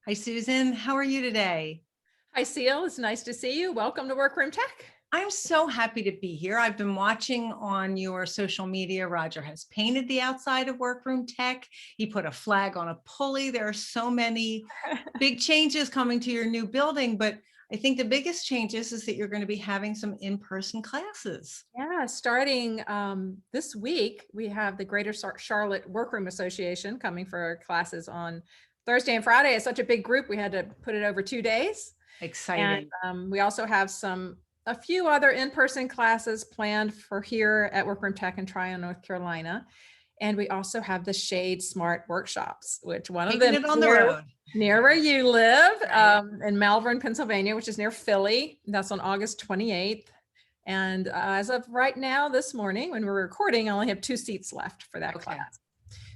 Hi, Susan. How are you today? Hi, Ceil. It's nice to see you. Welcome to Workroom Tech. I'm so happy to be here. I've been watching on your social media. Roger has painted the outside of Workroom Tech. He put a flag on a pulley. There are so many big changes coming to your new building, but I think the biggest changes is that you're going to be having some in-person classes. Yeah, starting this week, we have the Greater Charlotte Workroom Association coming for our classes on Thursday and Friday. It's such a big group, we had to put it over 2 days. And Exciting. we also have a few other in-person classes planned for here at Workroom Tech in Tryon, North Carolina. And we also have the Shade Smart workshops, which one of Taking them it is on the road. near where you live, Right. in Malvern, Pennsylvania, which is near Philly. That's on August 28th. And as of right now, this morning, when we're recording, I only have 2 seats left for that Okay. class.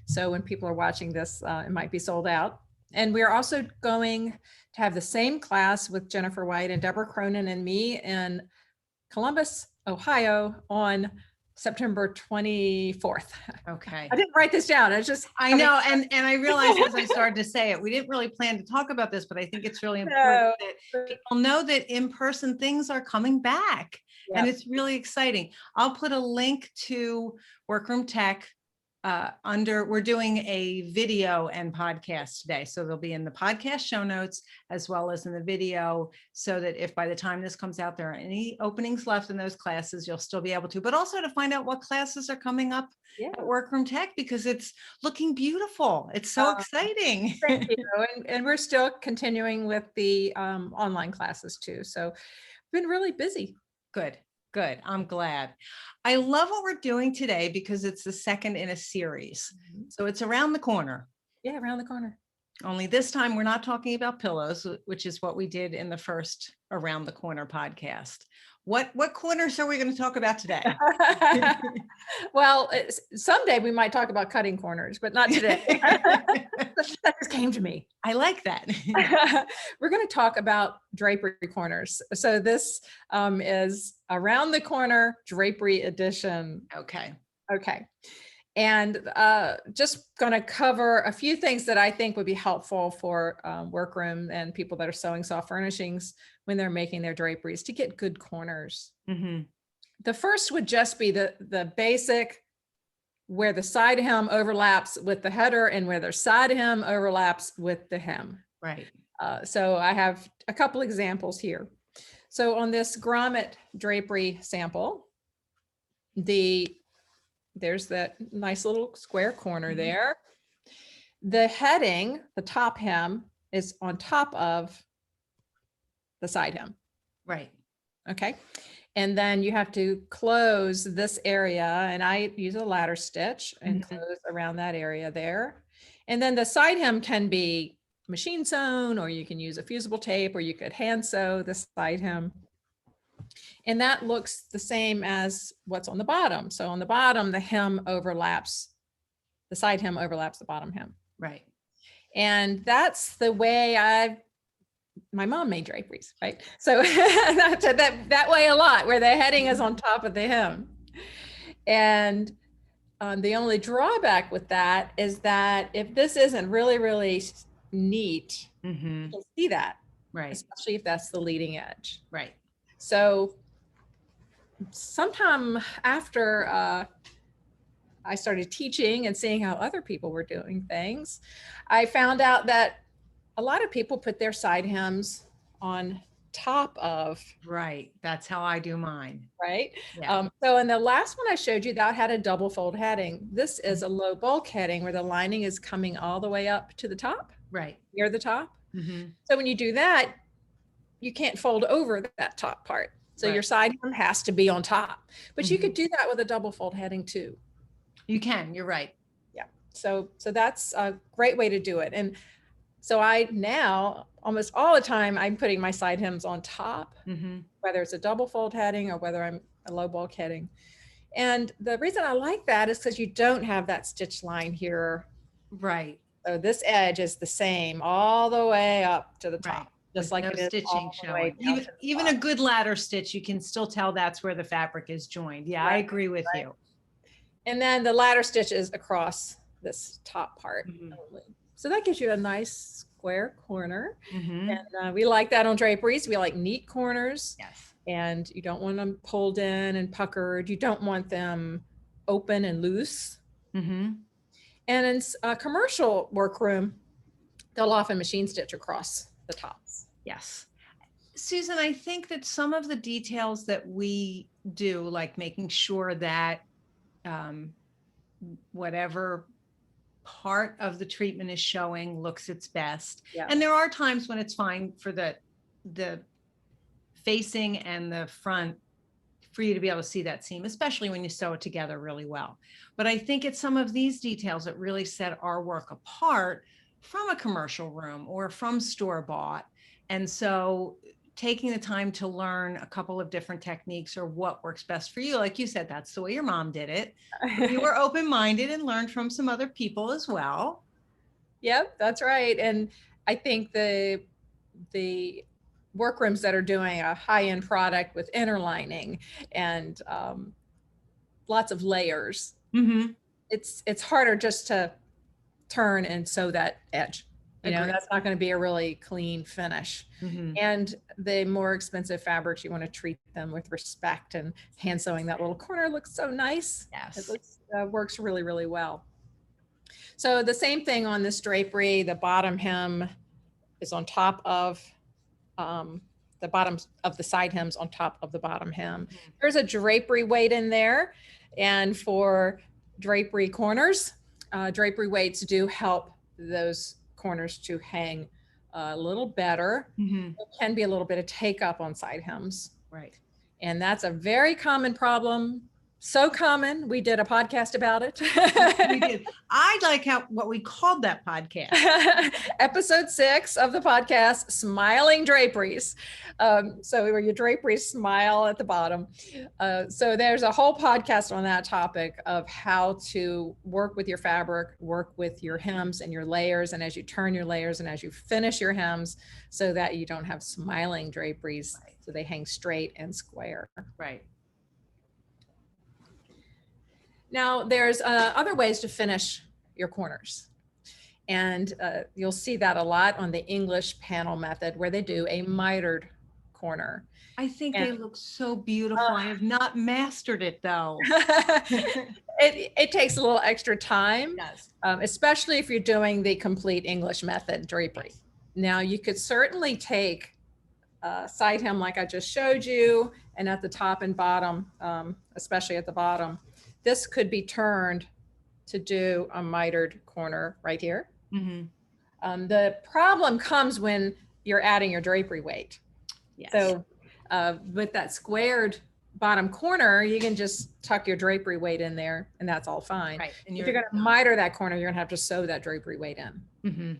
So when people are watching this, it might be sold out. And we're also going to have the same class with Jennifer White and Deborah Cronin and me in Columbus, Ohio on September 24th. Okay. I didn't write this down. It's just I know, and I realized as I started to say it, we didn't really plan to talk about this, but I think it's really important no. that people know that in-person things are coming back, and Yep. it's really exciting. I'll put a link to Workroom Tech we're doing a video and podcast today. So they'll be in the podcast show notes as well as in the video, so that if by the time this comes out, there are any openings left in those classes, you'll still be able to, but also to find out what classes are coming up Yeah. at Workroom Tech, because it's looking beautiful. It's so exciting. Thank you. And we're still continuing with the online classes too. So been really busy. Good, good. I'm glad. I love what we're doing today because it's the second in a series. So it's around the corner. Yeah, around the corner. Only this time we're not talking about pillows, which is what we did in the first Around the Corner podcast. What corners are we going to talk about today? Well, someday we might talk about cutting corners, but not today. That just came to me. I like that. We're going to talk about drapery corners. So this is Around the Corner Drapery Edition. Okay. Okay. And just going to cover a few things that I think would be helpful for workroom and people that are sewing soft furnishings when they're making their draperies to get good corners. Mm-hmm. The first would just be the basic, where the side hem overlaps with the header and where the side hem overlaps with the hem. Right. So I have a couple examples here. So on this grommet drapery sample, there's that nice little square corner there. The heading, the top hem, is on top of the side hem. Right. Okay. And then you have to close this area, and I use a ladder stitch and close around that area there. And then the side hem can be machine sewn, or you can use a fusible tape, or you could hand sew the side hem. And that looks the same as what's on the bottom. So on the bottom, the hem overlaps, the side hem overlaps the bottom hem. Right. And that's the way my mom made draperies, right? So that way a lot, where the heading is on top of the hem. And the only drawback with that is that if this isn't really, really neat, you can see that, right, especially if that's the leading edge. Right. So sometime after I started teaching and seeing how other people were doing things, I found out that a lot of people put their side hems on top of. Right. That's how I do mine. Right. Yeah. So in the last one I showed you, that had a double fold heading. This is a low bulk heading where the lining is coming all the way up to the top. Right. Near the top. So when you do that, you can't fold over that top part. So your side hem has to be on top, but you could do that with a double fold heading too. You can, you're right. Yeah. So that's a great way to do it. And so I now almost all the time I'm putting my side hems on top, whether it's a double fold heading or whether I'm a low bulk heading. And the reason I like that is because you don't have that stitch line here. Right. So this edge is the same all the way up to the top. Just like it is stitching showing. Even a good ladder stitch, you can still tell that's where the fabric is joined. Yeah, I agree with you. And then the ladder stitch is across this top part. So that gives you a nice square corner. Mhm. And we like that on draperies. We like neat corners, Yes. and you don't want them pulled in and puckered. You don't want them open and loose. Mhm. And in a commercial workroom, they'll often machine stitch across the tops. Yes. Susan, I think that some of the details that we do, like making sure that um, whatever part of the treatment is showing looks its best. Yeah. And there are times when it's fine for the facing and the front for you to be able to see that seam, especially when you sew it together really well. But I think it's some of these details that really set our work apart from a commercial room or from store bought. And so taking the time to learn a couple of different techniques or what works best for you, like you said, that's the way your mom did it. You were open-minded and learned from some other people as well. Yep, that's right. And I think the workrooms that are doing a high-end product with inner lining and lots of layers, Mm-hmm. it's harder just to turn and sew that edge. Agreed. That's not going to be a really clean finish. Mm-hmm. And the more expensive fabrics, you want to treat them with respect, and hand sewing that little corner looks so nice. Yes. It looks, works really, really well. So the same thing on this drapery, the bottom hem is on top of the bottom of the side hems on top of the bottom hem. There's a drapery weight in there. And for drapery corners, drapery weights do help those corners to hang a little better. Mm-hmm. It can be a little bit of take up on side hems. Right. And that's a very common problem. So common. We did a podcast about it. We did. I like what we called that podcast. Episode 6 of the podcast, Smiling Draperies. So where your draperies smile at the bottom. So there's a whole podcast on that topic of how to work with your fabric, work with your hems and your layers, and as you turn your layers and as you finish your hems, so that you don't have smiling draperies, so they hang straight and square. Right. Now, there's other ways to finish your corners. And you'll see that a lot on the English panel method, where they do a mitered corner. I think they look so beautiful. I have not mastered it though. It takes a little extra time, Yes. Especially if you're doing the complete English method drapery. Now, you could certainly take side hem like I just showed you, and at the top and bottom, especially at the bottom, this could be turned to do a mitered corner right here. Mm-hmm. The problem comes when you're adding your drapery weight. Yes. So with that squared bottom corner, you can just tuck your drapery weight in there, and that's all fine. Right. And if you're going to miter that corner, you're going to have to sew that drapery weight in. Mm-hmm.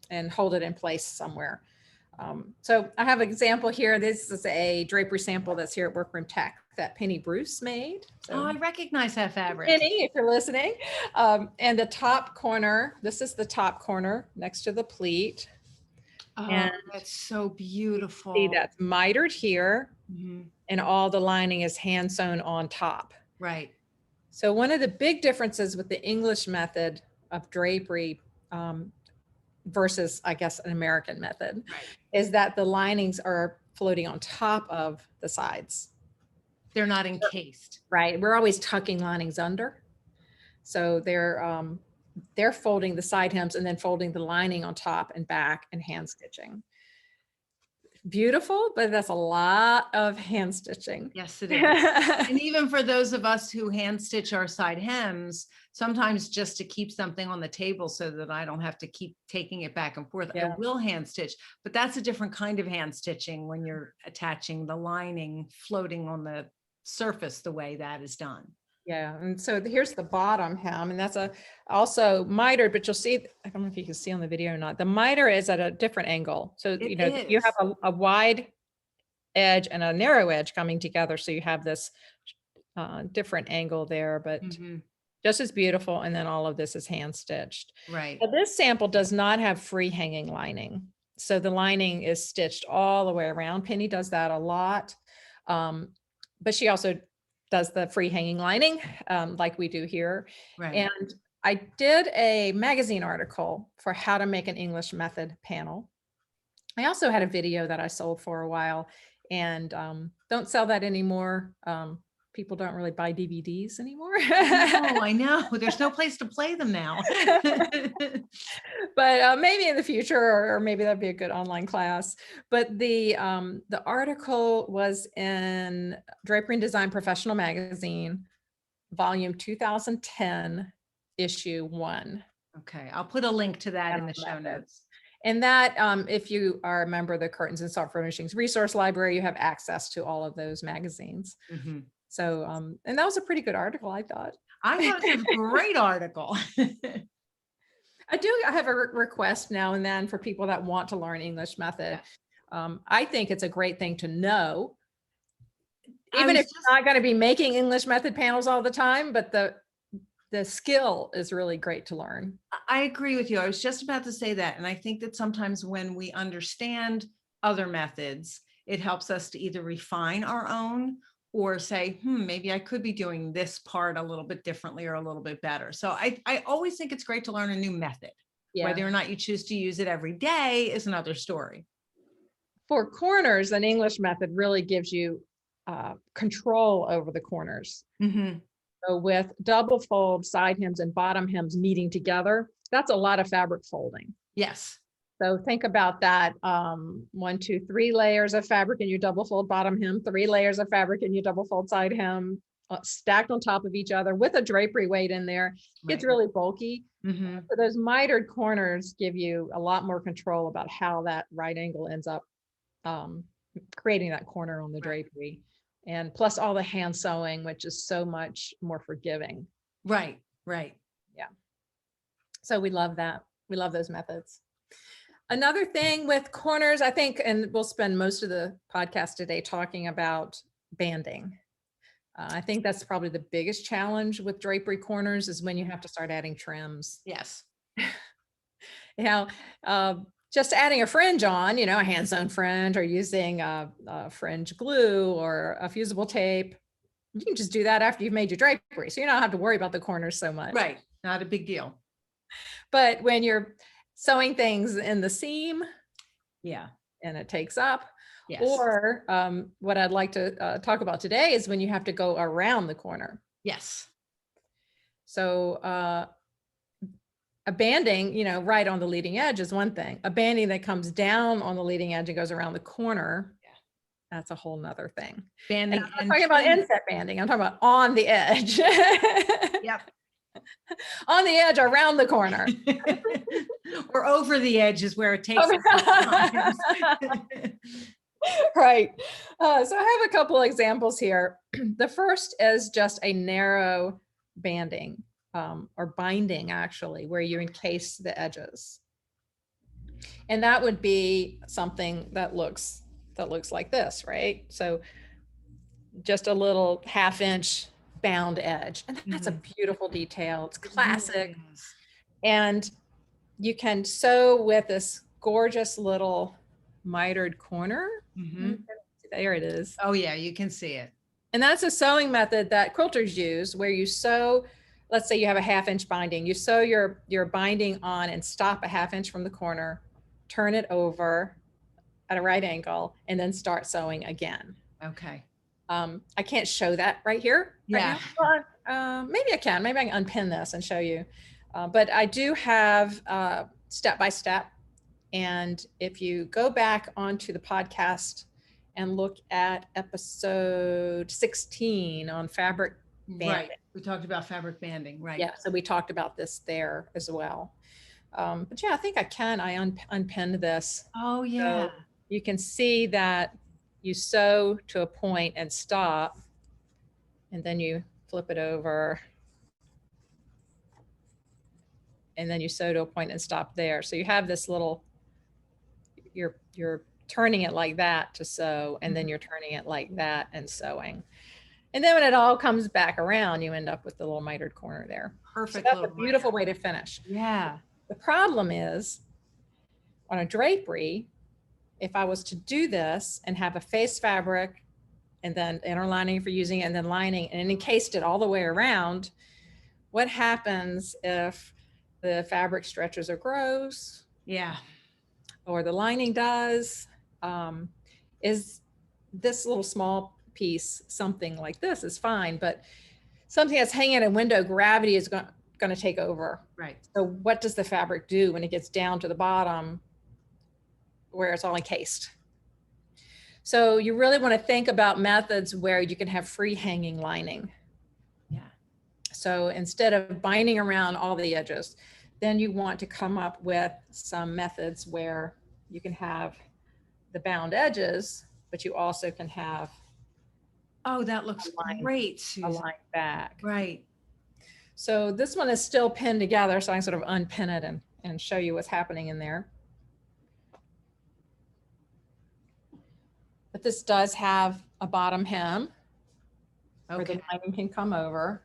And hold it in place somewhere. So I have an example here. This is a drapery sample that's here at Workroom Tech that Penny Bruce made. So, Oh, I recognize that fabric. Penny, if you're listening. And the top corner, this is the top corner next to the pleat. Oh, and that's so beautiful. See, that's mitered here. Mm-hmm. And all the lining is hand sewn on top. Right. So one of the big differences with the English method of drapery versus, I guess, an American method, Right. is that the linings are floating on top of the sides. They're not encased. Right. We're always tucking linings under. So they're folding the side hems and then folding the lining on top and back and hand stitching. Beautiful, but that's a lot of hand stitching. Yes, it is. And even for those of us who hand stitch our side hems, sometimes just to keep something on the table so that I don't have to keep taking it back and forth, I will hand stitch, but that's a different kind of hand stitching when you're attaching the lining floating on the surface the way that is done. Yeah, and so here's the bottom hem, and that's also mitered, but you'll see, I don't know if you can see on the video or not, the miter is at a different angle. So, you have a wide edge and a narrow edge coming together. So you have this different angle there, but just as beautiful. And then all of this is hand stitched. Right. But this sample does not have free hanging lining. So the lining is stitched all the way around. Penny does that a lot. But she also does the free hanging lining like we do here. Right. And I did a magazine article for how to make an English method panel. I also had a video that I sold for a while, and don't sell that anymore. People don't really buy DVDs anymore. No, I know. There's no place to play them now. But maybe in the future, or maybe that'd be a good online class. But the article was in Drapery and Design Professional Magazine, volume 2010, issue 1. Okay, I'll put a link to that in the Panel show methods. notes. And that, if you are a member of the Curtains and Soft Furnishings Resource Library, you have access to all of those magazines. Mhm. So, and that was a pretty good article, I thought. I thought it was a great article. I have a request now and then for people that want to learn English method. I think it's a great thing to know, even if you're not going to be making English method panels all the time, but the skill is really great to learn. I agree with you. I was just about to say that. And I think that sometimes when we understand other methods, it helps us to either refine our own or say, maybe I could be doing this part a little bit differently or a little bit better. So I always think it's great to learn a new method. Yeah. Whether or not you choose to use it every day is another story. For corners, an English method really gives you control over the corners. Mm-hmm. So with double fold side hems and bottom hems meeting together, that's a lot of fabric folding. Yes. So think about that. 1, 2, 3 layers of fabric in your double fold bottom hem, 3 layers of fabric in your double fold side hem, stacked on top of each other with a drapery weight in there. It's really bulky. Mm-hmm. So those mitered corners give you a lot more control about how that right angle ends up creating that corner on the drapery. And plus all the hand sewing, which is so much more forgiving. Right. Yeah. So we love that. We love those methods. Another thing with corners, I think, and we'll spend most of the podcast today talking about banding. I think that's probably the biggest challenge with drapery corners is when you have to start adding trims. Yes. Just adding a fringe on, a hand sewn fringe, or using a fringe glue or a fusible tape. You can just do that after you've made your drapery. So you don't have to worry about the corners so much. Right. Not a big deal. But when you're sewing things in the seam, and it takes up, or what I'd like to talk about today is when you have to go around the corner. Yes. So a banding, right on the leading edge is one thing. A banding that comes down on the leading edge and goes around the corner, that's a whole nother thing. Banding. I'm not talking about inset banding. I'm talking about on the edge. Yep. On the edge, around the corner. Or over the edge is where it takes us sometimes. Right. So I have a couple examples here. The first is just a narrow banding or binding, actually, where you encase the edges. And that would be something that looks like this, right? So just a little 1/2 inch bound edge. And that's a beautiful detail. It's classic. And you can sew with this gorgeous little mitered corner. There it is. Oh yeah, you can see it. And that's a sewing method that quilters use, where you sew, let's say you have a 1/2 inch binding, you sew your binding on and stop a 1/2 inch from the corner, turn it over at a right angle, and then start sewing again. Okay. I can't show that right here. Yeah. Right now. Maybe I can unpin this and show you. But I do have step-by-step. And if you go back onto the podcast and look at episode 16 on fabric banding. Right. We talked about fabric banding, right? Yeah, so we talked about this there as well. But yeah, I think I unpinned this. Oh yeah. So you can see that you sew to a point and stop, and then you flip it over, and then you sew to a point and stop there. So you have this little, you're turning it like that to sew, and then you're turning it like that and sewing. And then when it all comes back around, you end up with the little mitered corner there. Perfect. So that's a beautiful way to finish. Yeah. The problem is on a drapery, if I was to do this and have a face fabric and then inner lining for using it and then lining and encased it all the way around, what happens if the fabric stretches or grows, Yeah. or the lining does? Is this little small piece, something like this is fine, but something that's hanging at a window, gravity is going to take over. Right. So what does the fabric do when it gets down to the bottom where it's all encased? So you really want to think about methods where you can have free hanging lining. Yeah. So instead of binding around all the edges, then you want to come up with some methods where you can have the bound edges, but you also can have Oh, that looks great, a Susan. line back. Right. So this one is still pinned together, so I can sort of unpin it and show you what's happening in there. But this does have a bottom hem where the lining can come over.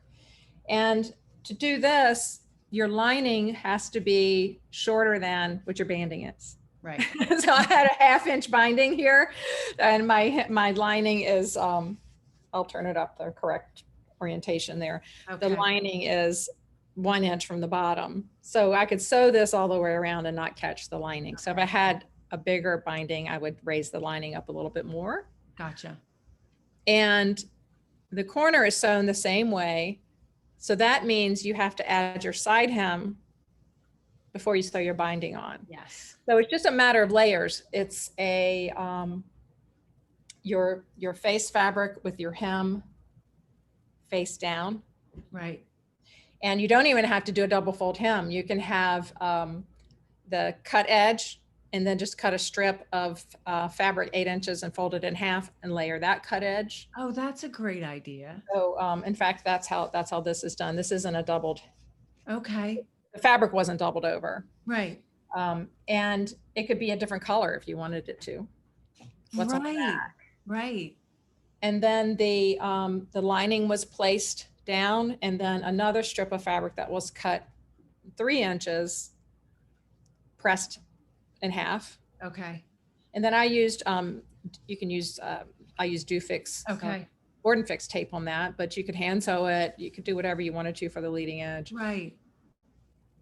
And to do this, your lining has to be shorter than what your banding is. Right. So I had a 1/2 inch binding here, and my lining is, I'll turn it up the correct orientation there. Okay. The lining is 1 inch from the bottom. So I could sew this all the way around and not catch the lining. So if I had a bigger binding, I would raise the lining up a little bit more. Gotcha. And the corner is sewn the same way. So that means you have to add your side hem before you sew your binding on. Yes. So it's just a matter of layers. It's a your face fabric with your hem face down. Right. And you don't even have to do a double fold hem. You can have the cut edge and then just cut a strip of fabric 8 inches and fold it in half and layer that cut edge. Oh, that's a great idea. So in fact, that's how this is done. This isn't a doubled. Okay. The fabric wasn't doubled over. Right. And it could be a different color if you wanted it to. What's on the back. Right. And then the lining was placed down, and then another strip of fabric that was cut 3 inches pressed in half. Okay. And then I used, you can use, I used Dufix, Okay. board and fix tape on that, but you could hand sew it. You could do whatever you wanted to for the leading edge. Right.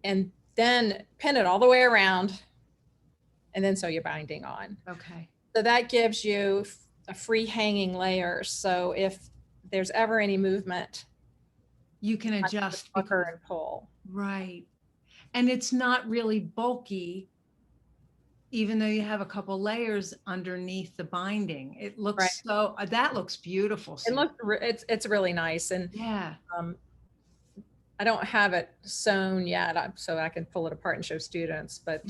And then pin it all the way around and then sew your binding on. Okay. So that gives you a free hanging layer. So if there's ever any movement, You can adjust. pucker and pull. Right. And it's not really bulky, even though you have a couple layers underneath the binding. It looks Right. so, that looks beautiful. It Susan. looks, it's really nice. And Yeah. I don't have it sewn yet, so I can pull it apart and show students. But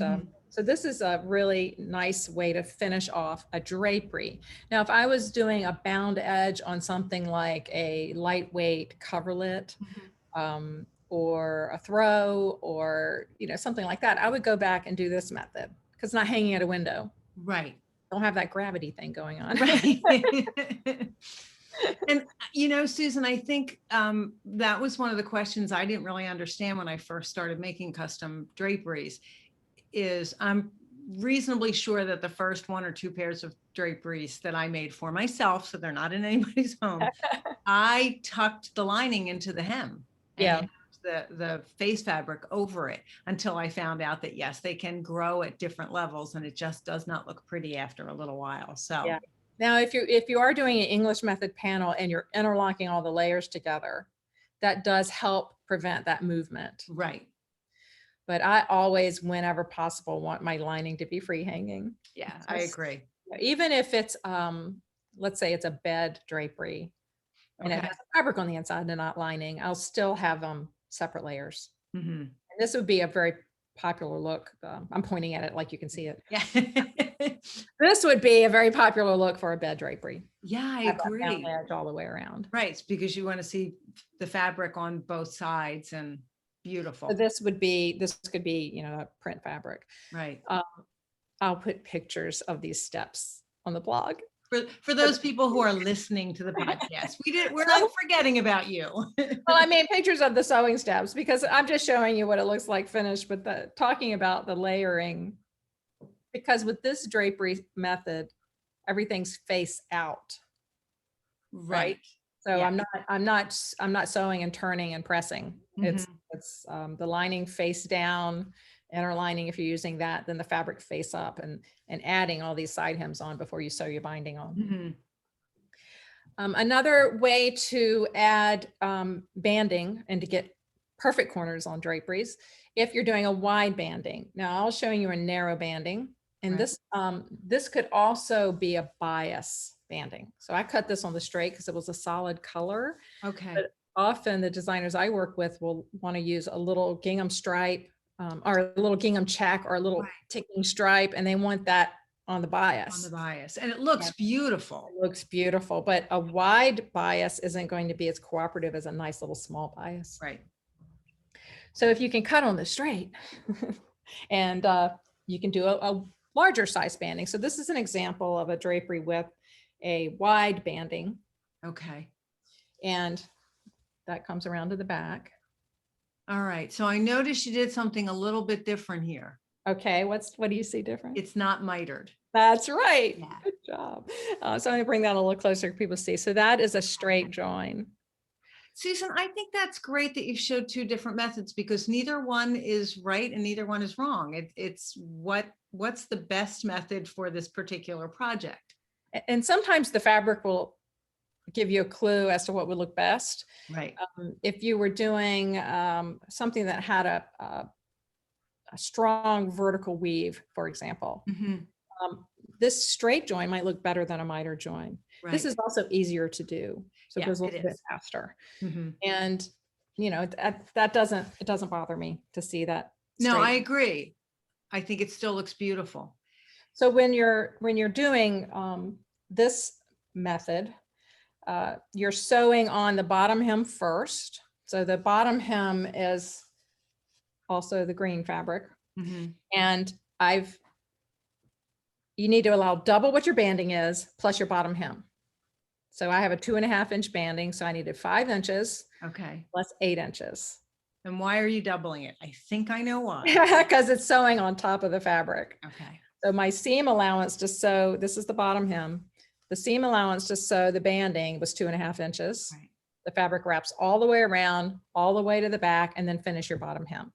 so this is a really nice way to finish off a drapery. Now, if I was doing a bound edge on something like a lightweight coverlet, or a throw, or something like that, I would go back and do this method because it's not hanging at a window. Right. Don't have that gravity thing going on. Right. And Susan, I think that was one of the questions I didn't really understand when I first started making custom draperies. Is I'm reasonably sure that the first 1 or 2 pairs of draperies that I made for myself, so they're not in anybody's home, I tucked the lining into the hem. Yeah. And the face fabric over it until I found out that yes, they can grow at different levels, and it just does not look pretty after a little while. So yeah. Now, if you are doing an English method panel and you're interlocking all the layers together, that does help prevent that movement. Right. But I always, whenever possible, want my lining to be free hanging. Yeah, I agree. Even if it's, let's say it's a bed drapery and it Okay. has fabric on the inside and not lining, I'll still have separate layers. Mhm. And this would be a very popular look. I'm pointing at it like you can see it. Yeah. This would be a very popular look for a bed drapery. Yeah, I Have that bound agree. edge all the way around. Right, it's because you want to see the fabric on both sides, and beautiful. So this could be, a print fabric. Right. I'll put pictures of these steps on the blog. For those people who are listening to the podcast, we're not forgetting about you. Well, I mean, pictures of the sewing steps, because I'm just showing you what it looks like finished, but talking about the layering, because with this drapery method, everything's face out. Right. So Yeah. I'm not sewing and turning and pressing. It's the lining face down, inner lining if you're using that, then the fabric face up, and adding all these side hems on before you sew your binding on. Mhm. Another way to add banding and to get perfect corners on draperies, if you're doing a wide banding. Now I'll show you a narrow banding, and Right. this could also be a bias banding. So I cut this on the straight because it was a solid color. Okay. But often the designers I work with will want to use a little gingham stripe, or a little gingham check, or a little Right. ticking stripe, and they want that on the On the bias. bias, and it looks beautiful. It looks beautiful, but a wide bias isn't going to be as cooperative as a nice little small bias. Right. So if you can cut on the straight and you can do a larger size banding. So this is an example of a drapery with a wide banding, Okay. and that comes around to the back. All right. So I noticed you did something a little bit different here. Okay, what do you see different? It's not mitered. That's right. Yeah. Good job. So I'm going to bring that a little closer for people to see. So that is a straight join. Susan, I think that's great that you showed two different methods, because neither one is right and neither one is wrong. It's what's the best method for this particular project. And sometimes the fabric will give you a clue as to what would look best. Right. If you were doing something that had a strong vertical weave, for example, this straight join might look better than a miter join. Right. This is also easier to do, so Yeah, it goes a it little bit is. faster. And you know, it doesn't bother me to see that. No, I straight. agree. I think it still looks beautiful. So when you're doing this method, you're sewing on the bottom hem first. So the bottom hem is also the green fabric, and you need to allow double what your banding is plus your bottom hem. So I have a 2.5 inch banding, so I needed 5 inches Okay. plus 8 inches. And why are you doubling it? I think I know why. Because it's sewing on top of the fabric. Okay. So my seam allowance to sew, this is the bottom hem. The seam allowance to sew the banding was 2.5 inches. Right. The fabric wraps all the way around, all the way to the back, and then finish your bottom hem.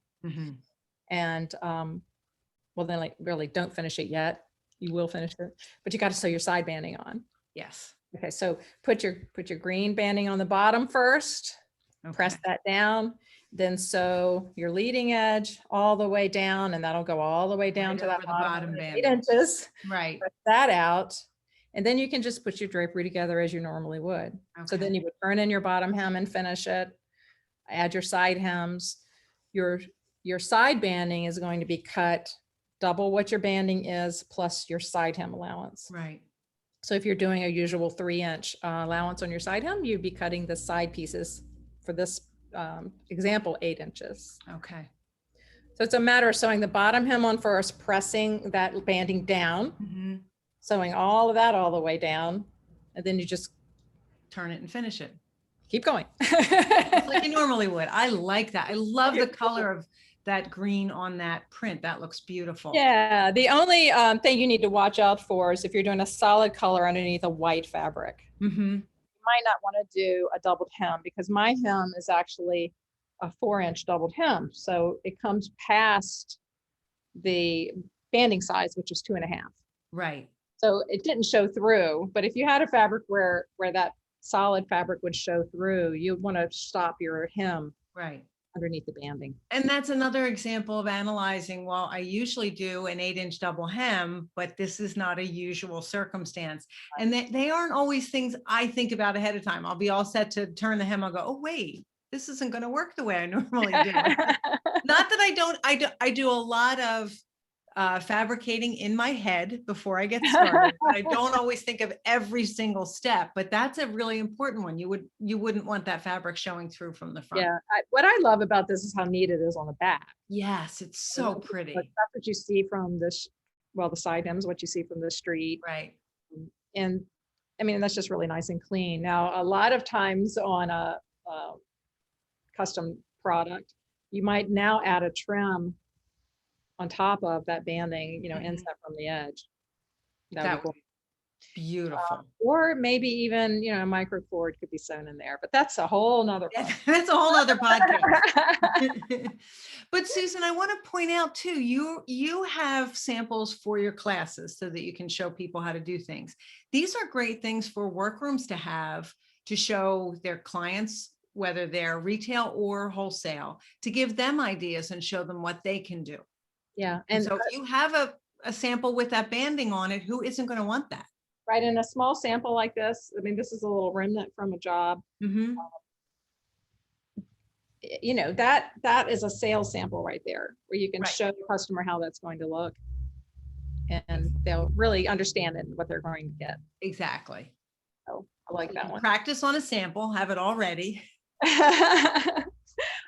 And well, then like really don't finish it yet. You will finish it, but you got to sew your side banding on. Yes. Okay, so put your green banding on the bottom first. Okay. Press that down, then sew your leading edge all the way down, and that'll go all the way down Right to that over the bottom banding, 8 banding. inches. Right. Press that out, and then you can just put your drapery together as you normally would. So then you would turn in your bottom hem and finish it. Add your side hems. Your side banding is going to be cut double what your banding is plus your side hem allowance. Right. So if you're doing a usual 3 inch allowance on your side hem, you'd be cutting the side pieces for this example 8 inches. Okay. So it's a matter of sewing the bottom hem on first, pressing that banding down, sewing all of that all the way down, and then you just turn it and finish it. Keep going. Like you normally would. I like that. I love the color of that green on that print. That looks beautiful. Yeah, the only thing you need to watch out for is if you're doing a solid color underneath a white fabric. You might not want to do a doubled hem, because my hem is actually a 4 inch doubled hem. So it comes past the banding size, which is 2.5. Right. So it didn't show through, but if you had a fabric where that solid fabric would show through, you'd want to stop your hem right underneath the banding. And that's another example of analyzing, well, I usually do an 8 inch double hem, but this is not a usual circumstance. And they aren't always things I think about ahead of time. I'll be all set to turn the hem. I'll go, oh, wait, this isn't going to work the way I normally do. Not that I don't, I do a lot of fabricating in my head before I get started. But I don't always think of every single step, but that's a really important one. You wouldn't want that fabric showing through from the front. Yeah, what I love about this is how neat it is on the back. Yes, it's so pretty. That's what you see from this, well, the side hems, what you see from the street. Right. And I mean, that's just really nice and clean. Now, a lot of times on a custom product, you might now add a trim on top of that banding, inset from the edge. That would be cool. Beautiful. Or maybe even, you know, a micro cord could be sewn in there, but that's a whole nother That's a whole other podcast. But Susan, I want to point out too, you have samples for your classes so that you can show people how to do things. These are great things for workrooms to have to show their clients, whether they're retail or wholesale, to give them ideas and show them what they can do. Yeah. And And so if you have a sample with that banding on it, who isn't going to want that? right in a small sample like this, I mean, this is a little remnant from a job. Mm-hmm. You know, that is a sales sample right there, where you can Right. show the customer how that's going to look, and they'll really understand it, what they're going to get. Exactly. So I like that one. Practice on a sample, have it all ready.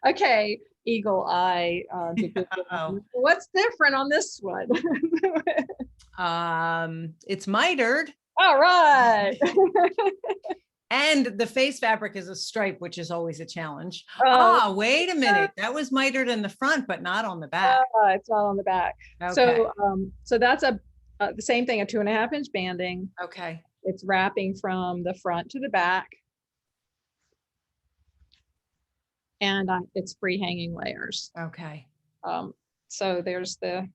Okay, eagle eye. What's different on this one? It's mitered. All right. And the face fabric is a stripe, which is always a challenge. Oh, Wait a minute. That was mitered in the front, but not on the back. it's not on the back. Okay. So that's the same thing, a 2.5 inch banding. Okay. It's wrapping from the front to the back. And it's free hanging layers. Okay. So there's the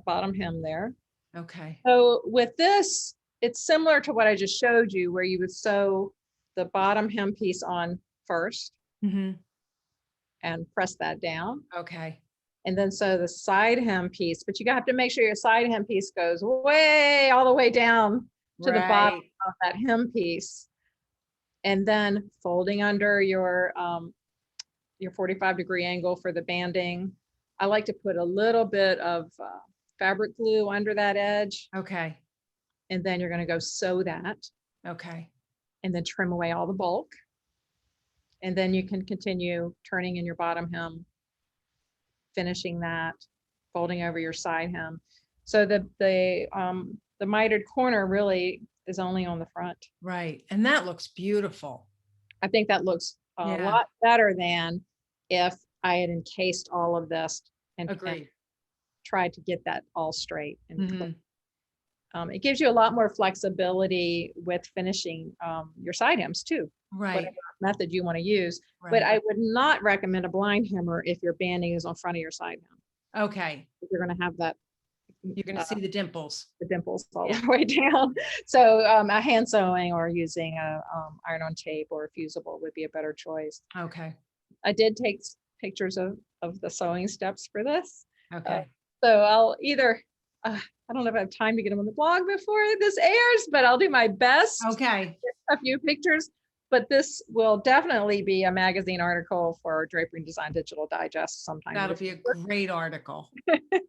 bottom hem there. Okay. So with this, it's similar to what I just showed you, where you would sew the bottom hem piece on first Mm-hmm. and press that down. Okay. And then sew the side hem piece, but you have to make sure your side hem piece goes way all the way down to the bottom of that hem piece. And then folding under your 45-degree angle for the banding. I like to put a little bit of fabric glue under that edge. Okay. And then you're going to go sew that. Okay. And then trim away all the bulk. And then you can continue turning in your bottom hem, finishing that, folding over your side hem. So the mitered corner really is only on the front. Right. And that looks beautiful. I think that looks a lot better than if I had encased all of this and tried to get that all straight. And it gives you a lot more flexibility with finishing your side hems too. Right. Whatever method you want to use. Right. But I would not recommend a blind hemmer if your banding is on front of your side hem. Okay. You're going to have that. You're going to see the dimples. The dimples all the way down. So a hand sewing or using a iron-on tape or a fusible would be a better choice. Okay. I did take pictures of the sewing steps for this. Okay. So I'll either, I don't know if I have time to get them on the blog before this airs, but I'll do my best. Okay. A few pictures, but this will definitely be a magazine article for Drapery and Design Digital Digest sometime. That'll be a great article.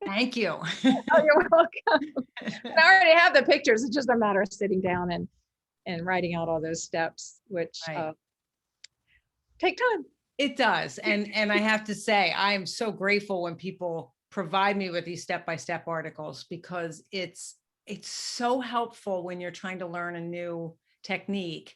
Thank you. Oh, you're welcome. And I already have the pictures. It's just a matter of sitting down and writing out all those steps, which take time. It does. And I have to say, I am so grateful when people provide me with these step-by-step articles, because it's so helpful when you're trying to learn a new technique.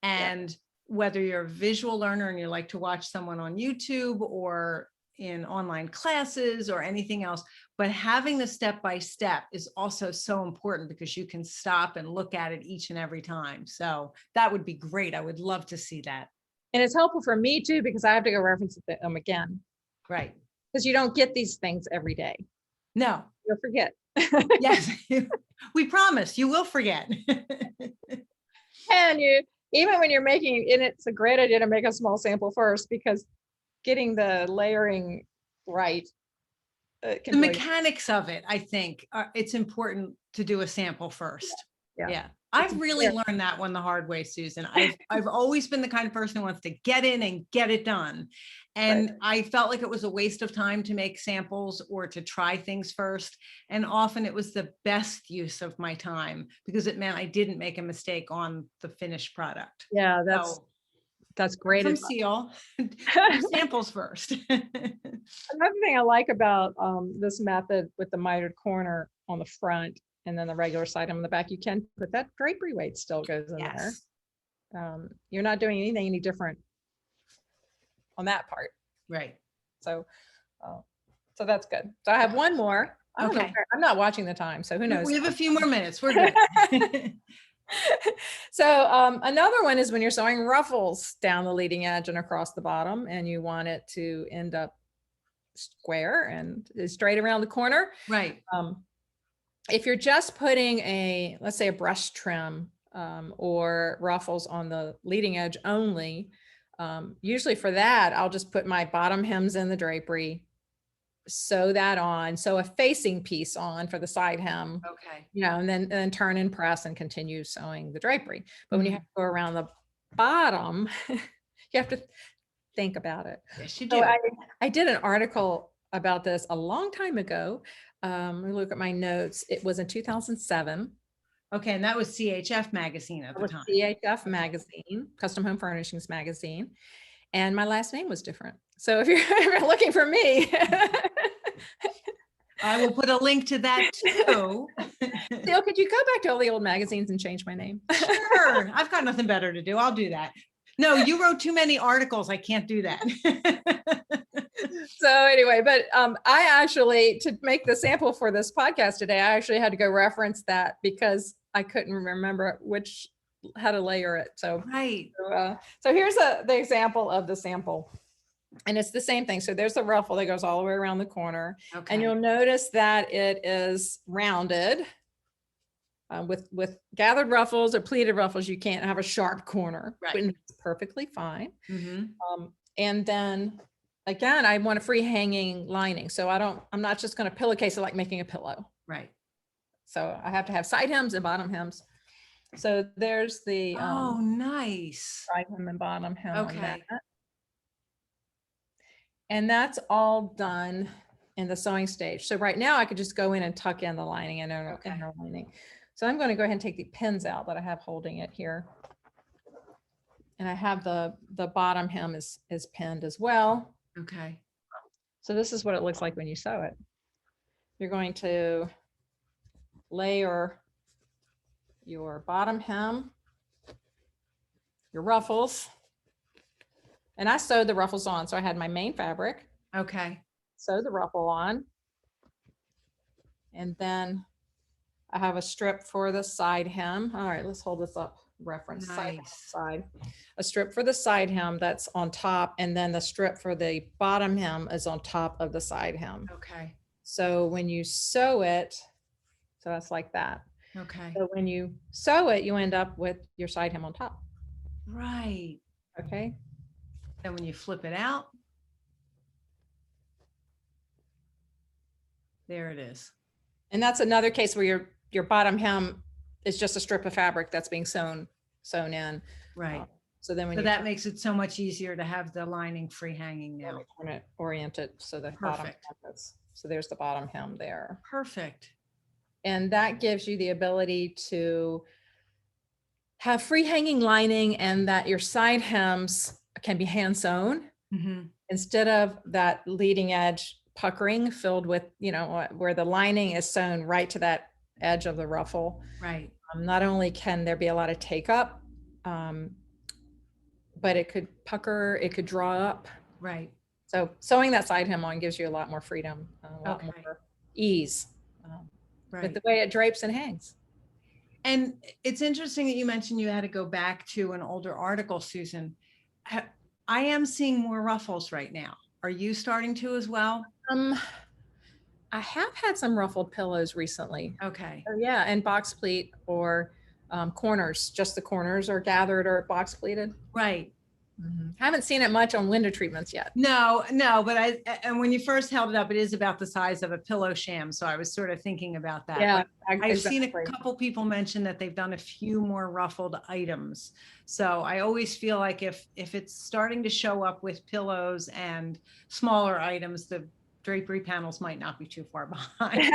And whether you're a visual learner and you like to watch someone on YouTube or in online classes or anything else, but having the step-by-step is also so important, because you can stop and look at it each and every time. So that would be great. I would love to see that. And it's helpful for me too, because I have to go reference them again. Right. Because you don't get these things every day. No. You'll forget. Yes. We promise you will forget. And even when you're making, and it's a great idea to make a small sample first, because getting the layering right. The mechanics of it, I think, it's important to do a sample first. Yeah. I've really learned that one the hard way, Susan. I've always been the kind of person who wants to get in and get it done. And I felt like it was a waste of time to make samples or to try things first. And often it was the best use of my time, because it meant I didn't make a mistake on the finished product. Yeah, that's great. From Ceil, samples first. Another thing I like about this method with the mitered corner on the front and then the regular side on the back, you can put that drapery weight still goes in there. You're not doing anything any different on that part. Right. So that's good. So I have one more. I don't know. Okay. I'm not watching the time, so who knows? We have a few more minutes. We're good. So another one is when you're sewing ruffles down the leading edge and across the bottom, and you want it to end up square and straight around the corner. Right. If you're just putting let's say a brush trim or ruffles on the leading edge only, usually for that, I'll just put my bottom hems in the drapery, sew that on, sew a facing piece on for the side hem, Okay. and then turn and press and continue sewing the drapery. But when you have to go around the bottom, you have to think about it. Yes, you do. So I did an article about this a long time ago. Let me look at my notes. It was in 2007. Okay, and that was CHF magazine at the time. CHF magazine, Custom Home Furnishings magazine, and my last name was different. So if you're looking for me, I will put a link to that too. Ceil, could you go back to all the old magazines and change my name? Sure, I've got nothing better to do. I'll do that. No, you wrote too many articles. I can't do that. So anyway, but I actually, to make the sample for this podcast today, I actually had to go reference that because I couldn't remember how to layer it. So, right. So here's the example of the sample. And it's the same thing. So there's a ruffle that goes all the way around the corner. Okay. And you'll notice that it is rounded. With gathered ruffles or pleated ruffles, you can't have a sharp corner. Right. But it's perfectly fine. Mm-hmm. And then again, I want a free hanging lining. So I'm not just going to pillowcase it like making a pillow. Right. So I have to have side hems and bottom hems. So there's the oh, nice. side hem and bottom hem. Okay. On that. And that's all done in the sewing stage. So right now I could just go in and tuck in the lining and inner lining. So I'm going to go ahead and take the pins out that I have holding it here. And I have the bottom hem is pinned as well. Okay. So this is what it looks like when you sew it. You're going to layer your bottom hem, your ruffles, and I sewed the ruffles on. So I had my main fabric. Okay. Sew the ruffle on. And then I have a strip for the side hem. All right, let's hold this up. Reference side. A strip for the side hem that's on top, and then the strip for the bottom hem is on top of the side hem. Okay. So when you sew it, so that's like that. Okay. So when you sew it, you end up with your side hem on top. Right. Okay. Then when you flip it out, there it is. And that's another case where your bottom hem is just a strip of fabric that's being sewn in. Right. So then when so that makes it so much easier to have the lining free hanging now. Orient it so the bottom hem is, so there's the bottom hem there. Perfect. And that gives you the ability to have free hanging lining, and that your side hems can be hand sewn instead of that leading edge puckering filled with, where the lining is sewn right to that edge of the ruffle. Right. Not only can there be a lot of take up, but it could pucker, it could draw up. Right. So sewing that side hem on gives you a lot more freedom, a lot more ease with the way it drapes and hangs. And it's interesting that you mentioned you had to go back to an older article, Susan. I am seeing more ruffles right now. Are you starting to as well? I have had some ruffled pillows recently. Okay. Yeah, and box pleat or corners. Just the corners are gathered or box pleated. Right. Haven't seen it much on window treatments yet. No, but and when you first held it up, it is about the size of a pillow sham. So I was sort of thinking about that. Yeah, I've seen a couple people mention that they've done a few more ruffled items. So I always feel like if it's starting to show up with pillows and smaller items, the drapery panels might not be too far behind.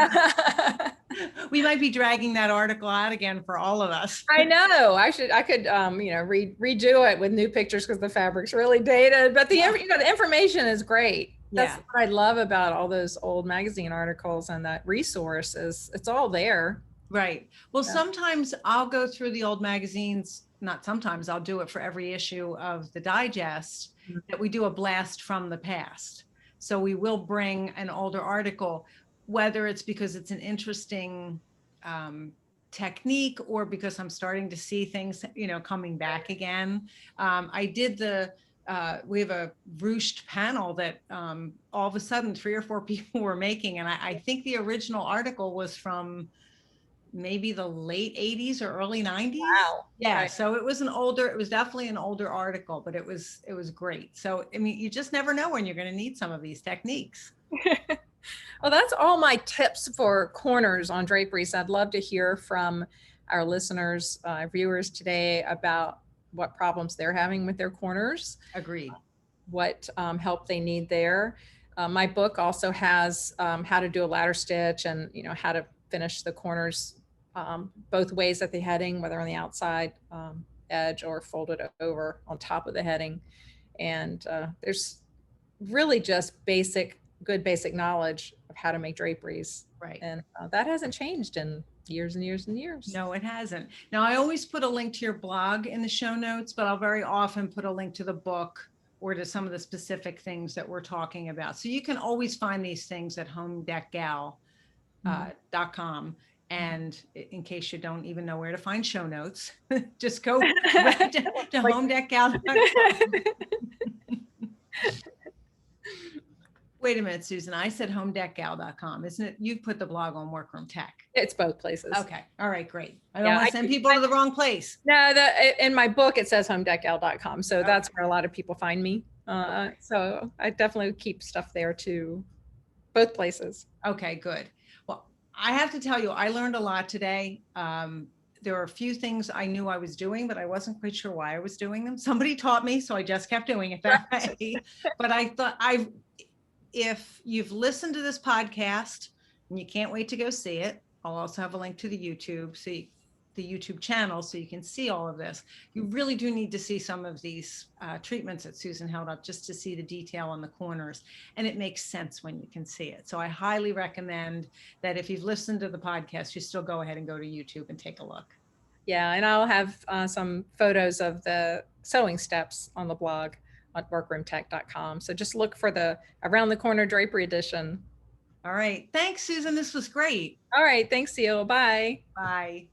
We might be dragging that article out again for all of us. I know. I could redo it with new pictures because the fabric's really dated, but the information is great. That's what I love about all those old magazine articles, and that resource is it's all there. Right. Well, sometimes I'll go through the old magazines. Not sometimes, I'll do it for every issue of the digest, that we do a blast from the past. So we will bring an older article. whether it's because it's an interesting technique or because I'm starting to see things, coming back again. I did we have a ruched panel that all of a sudden 3 or 4 people were making. And I think the original article was from maybe the late 80s or early 90s. Wow. Yeah. Right. So it was definitely an older article, but it was great. So, I mean, you just never know when you're going to need some of these techniques. Well, that's all my tips for corners on draperies. I'd love to hear from our listeners, viewers today about what problems they're having with their corners. Agreed. What help they need there. My book also has how to do a ladder stitch and how to finish the corners both ways at the heading, whether on the outside edge or folded over on top of the heading. And there's really just good basic knowledge of how to make draperies. Right. And that hasn't changed in years and years and years. No, it hasn't. Now, I always put a link to your blog in the show notes, but I'll very often put a link to the book or to some of the specific things that we're talking about. So you can always find these things at homedeckgal.com. And in case you don't even know where to find show notes, just go right to homedeckgal.com. Wait a minute, Susan. I said homedeckgal.com. Isn't it? You put the blog on Workroom Tech. It's both places. Okay. All right, great. I don't want to send people to the wrong place. No, in my book, it says homedeckgal.com. So that's where a lot of people find me. So I definitely keep stuff there too, both places. Okay, good. Well, I have to tell you, I learned a lot today. There are a few things I knew I was doing, but I wasn't quite sure why I was doing them. Somebody taught me, so I just kept doing it that way. But I thought if you've listened to this podcast and you can't wait to go see it, I'll also have a link to the YouTube channel so you can see all of this. You really do need to see some of these treatments that Susan held up just to see the detail on the corners. And it makes sense when you can see it. So I highly recommend that if you've listened to the podcast, you still go ahead and go to YouTube and take a look. Yeah, and I'll have some photos of the sewing steps on the blog at workroomtech.com. So just look for the Around the Corner Drapery edition. All right. Thanks, Susan. This was great. All right. Thanks, Ceil. Bye. Bye.